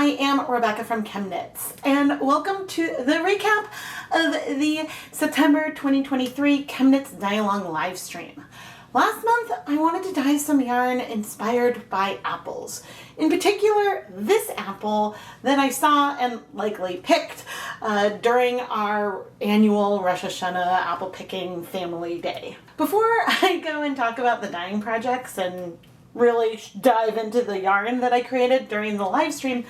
I am Rebecca from ChemKnits, and welcome to the recap of the September 2023 ChemKnits Dye-Along live stream. Last month, I wanted to dye some yarn inspired by apples. In particular, this apple that I saw and likely picked during our annual Rosh Hashanah apple picking family day. Before I go and talk about the dyeing projects and really dive into the yarn that I created during the live stream,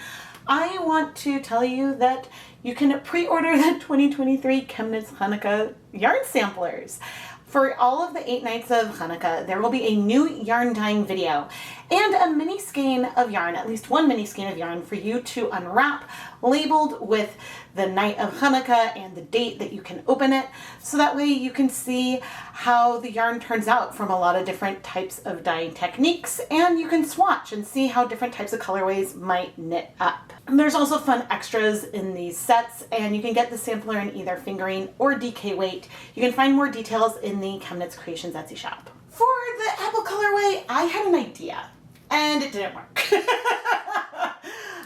I want to tell you that you can pre-order the 2023 ChemKnits Hanukkah yarn samplers. For all of the 8 nights of Hanukkah, there will be a new yarn dyeing video and a mini skein of yarn, at least one mini skein of yarn for you to unwrap, labeled with the night of Hanukkah and the date that you can open it, so that way you can see how the yarn turns out from a lot of different types of dyeing techniques, and you can swatch and see how different types of colorways might knit up. And there's also fun extras in these sets, and you can get the sampler in either fingering or DK weight. You can find more details in the ChemKnits Creations Etsy shop. For the apple colorway, I had an idea, and it didn't work.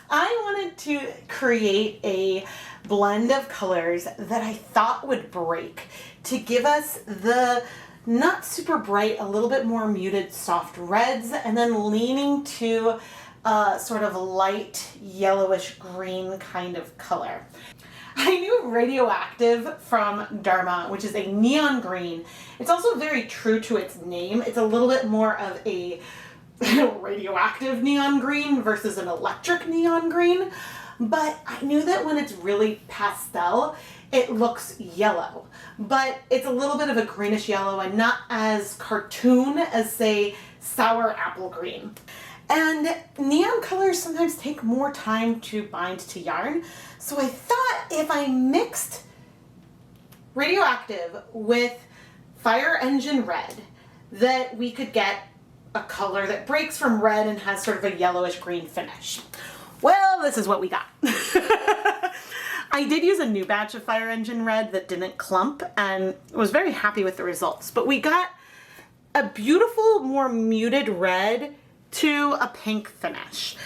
I wanted to create a blend of colors that I thought would break to give us the not super bright, a little bit more muted soft reds, and then leaning to sort of light yellowish green kind of color. I knew Radioactive from Dharma, which is a neon green. It's also very true to its name. It's a little bit more of a radioactive neon green versus an electric neon green, but I knew that when it's really pastel, it looks yellow, but it's a little bit of a greenish yellow and not as cartoon as, say, sour apple green. And neon colors sometimes take more time to bind to yarn, so I thought if I mixed Radioactive with Fire Engine Red, that we could get a color that breaks from red and has sort of a yellowish green finish. Well, this is what we got. I did use a new batch of Fire Engine Red that didn't clump and was very happy with the results, but we got a beautiful, more muted red to a pink finish.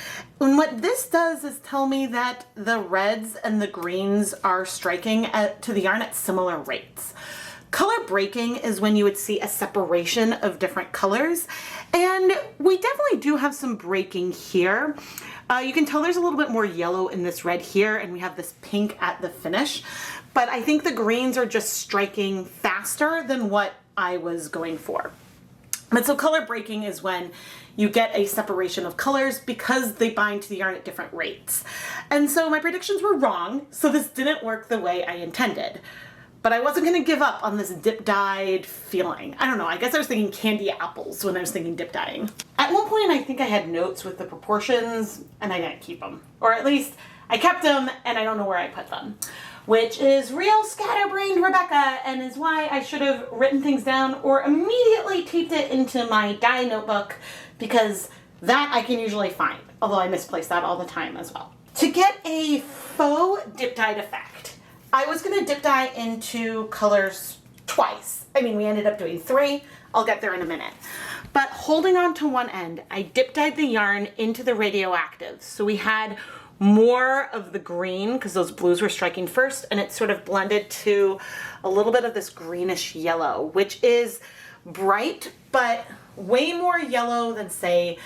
And what this does is tell me that the reds and the greens are striking to the yarn at similar rates. Color breaking is when you would see a separation of different colors, and we definitely do have some breaking here. You can tell there's a little bit more yellow in this red here, and we have this pink at the finish, but I think the greens are just striking faster than what I was going for. And so color breaking is when you get a separation of colors because they bind to the yarn at different rates. And so my predictions were wrong, so this didn't work the way I intended. But I wasn't going to give up on this dip-dyed feeling. I don't know, I guess I was thinking candy apples when I was thinking dip dyeing. At one point I think I had notes with the proportions and I didn't keep them. Or at least I kept them and I don't know where I put them. Which is real scatterbrained Rebecca, and is why I should have written things down or immediately taped it into my dye notebook, because that I can usually find, although I misplace that all the time as well. To get a faux dip dyed effect, I was going to dip dye into colors twice. I mean, we ended up doing 3. I'll get there in a minute. But holding on to one end, I dip dyed the yarn into the Radioactive. So we had more of the green because those blues were striking first, and it sort of blended to a little bit of this greenish yellow, which is bright, but way more yellow than, say,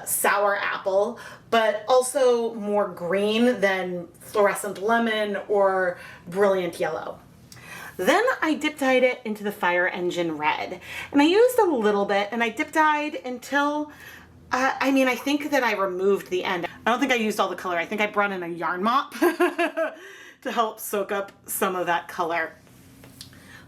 sour apple, but also more green than fluorescent lemon or brilliant yellow. Then I dip dyed it into the Fire Engine Red, and I used a little bit, and I dip dyed until I think that I removed the end. I don't think I used all the color. I think I brought in a yarn mop to help soak up some of that color.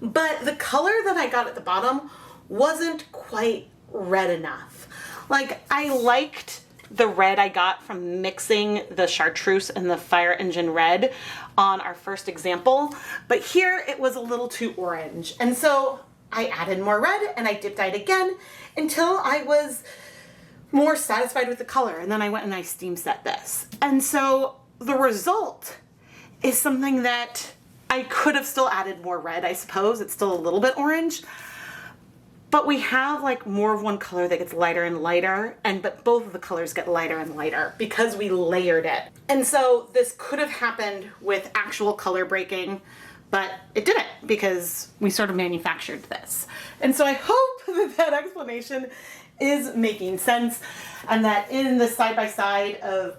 But the color that I got at the bottom wasn't quite red enough. Like, I liked the red I got from mixing the chartreuse and the Fire Engine Red on our first example, but here it was a little too orange. And so I added more red and I dip dyed again until I was more satisfied with the color, and then I went and I steam set this. And so the result is something that I could have still added more red, I suppose. It's still a little bit orange, but we have like more of one color that gets lighter and lighter, but both of the colors get lighter and lighter because we layered it. And so this could have happened with actual color breaking, but it didn't because we sort of manufactured this. And so I hope that that explanation is making sense, and that in the side-by-side of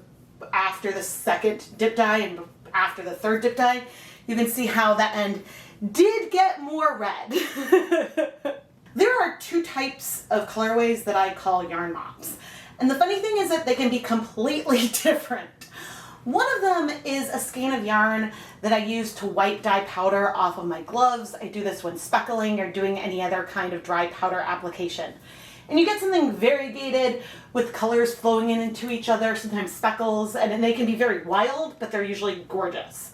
after the second dip dye and after the third dip dye, you can see how that end did get more red. There are two types of colorways that I call yarn mops. And the funny thing is that they can be completely different. One of them is a skein of yarn that I use to white dye powder off of my gloves. I do this when speckling or doing any other kind of dry powder application. And you get something variegated with colors flowing in into each other, sometimes speckles, and they can be very wild, but they're usually gorgeous.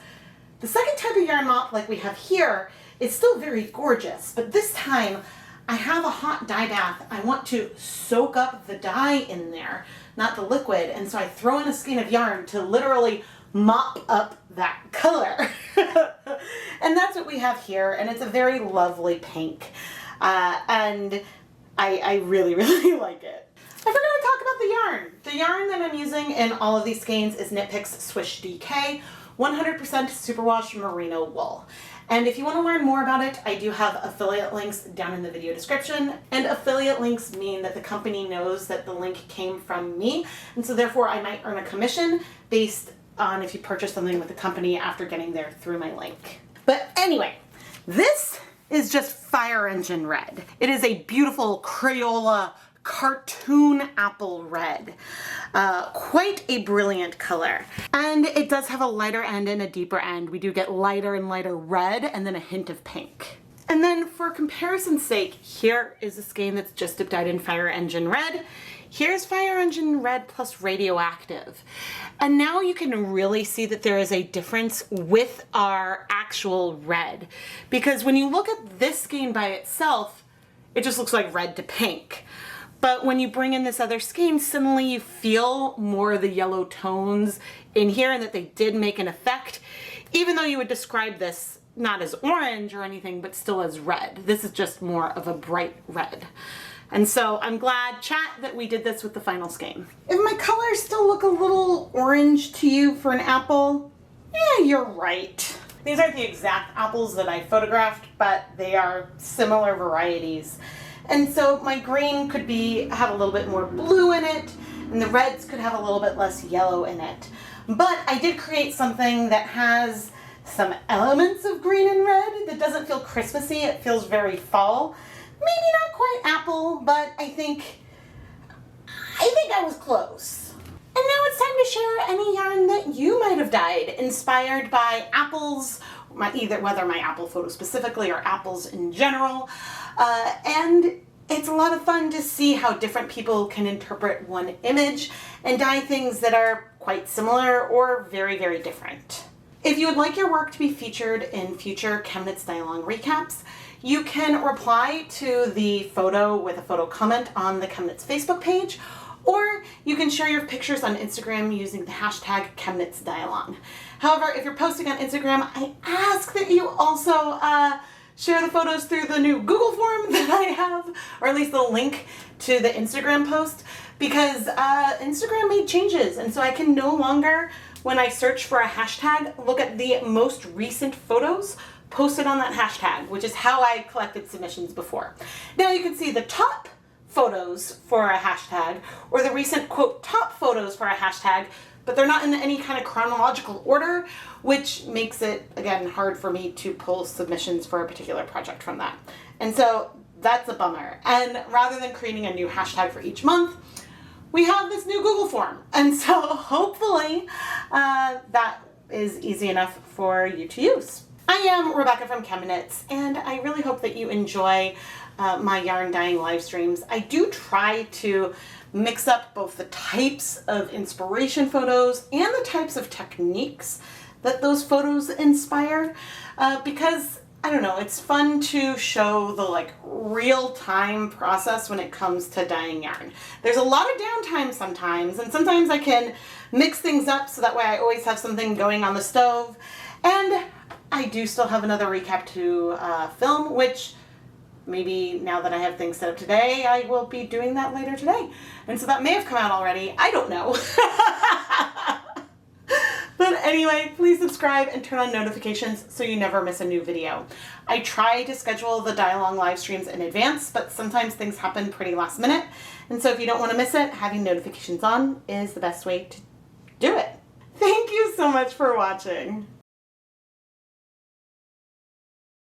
The second type of yarn mop, like we have here, is still very gorgeous, but this time I have a hot dye bath. I want to soak up the dye in there, not the liquid, and so I throw in a skein of yarn to literally mop up that color. And that's what we have here, and it's a very lovely pink. And I really, really like it. I forgot to talk about the yarn. The yarn that I'm using in all of these skeins is Knit Picks Swish DK, 100% superwash merino wool. And if you want to learn more about it, I do have affiliate links down in the video description. And affiliate links mean that the company knows that the link came from me, and so therefore I might earn a commission based on if you purchase something with the company after getting there through my link. But anyway, this is just Fire Engine Red. It is a beautiful Crayola cartoon apple red. Quite a brilliant color. And it does have a lighter end and a deeper end. We do get lighter and lighter red and then a hint of pink. And then for comparison's sake, here is a skein that's just dip dyed in Fire Engine Red. Here's Fire Engine Red plus Radioactive. And now you can really see that there is a difference with our actual red. Because when you look at this skein by itself, it just looks like red to pink. But when you bring in this other skein, suddenly you feel more of the yellow tones in here, and that they did make an effect, even though you would describe this not as orange or anything, but still as red. This is just more of a bright red. And so I'm glad, chat, that we did this with the final skein. If my colors still look a little orange to you for an apple, yeah, you're right. These aren't the exact apples that I photographed, but they are similar varieties. And so my green could have a little bit more blue in it, and the reds could have a little bit less yellow in it. But I did create something that has some elements of green and red that doesn't feel Christmassy. It feels very fall. Maybe not quite apple, but I think I was close. And now it's time to share any yarn that you might have dyed inspired by apples, either whether my apple photo specifically or apples in general. And it's a lot of fun to see how different people can interpret one image and dye things that are quite similar or very, very different. If you would like your work to be featured in future ChemKnits Dye-Along recaps, you can reply to the photo with a photo comment on the ChemKnits Facebook page, or you can share your pictures on Instagram using the hashtag ChemKnitsDieAlong. However, if you're posting on Instagram, I ask that you also share the photos through the new Google form that I have, or at least the link to the Instagram post, because Instagram made changes, and so I can no longer, when I search for a hashtag, look at the most recent photos posted on that hashtag, which is how I collected submissions before. Now you can see the top photos for a hashtag, or the recent, quote, top photos for a hashtag, but they're not in any kind of chronological order, which makes it, again, hard for me to pull submissions for a particular project from that. And so that's a bummer. And rather than creating a new hashtag for each month, we have this new Google form. And so hopefully that is easy enough for you to use. I am Rebecca from ChemKnits, and I really hope that you enjoy my yarn dyeing live streams. I do try to mix up both the types of inspiration photos and the types of techniques that those photos inspire, because I don't know, it's fun to show the real-time process when it comes to dyeing yarn. There's a lot of downtime sometimes, and sometimes I can mix things up so that way I always have something going on the stove. And I do still have another recap to film, which maybe now that I have things set up today, I will be doing that later today. And so that may have come out already. I don't know. But anyway, please subscribe and turn on notifications so you never miss a new video. I try to schedule the die-along live streams in advance, but sometimes things happen pretty last minute. And so if you don't want to miss it, having notifications on is the best way to do it. Thank you so much for watching.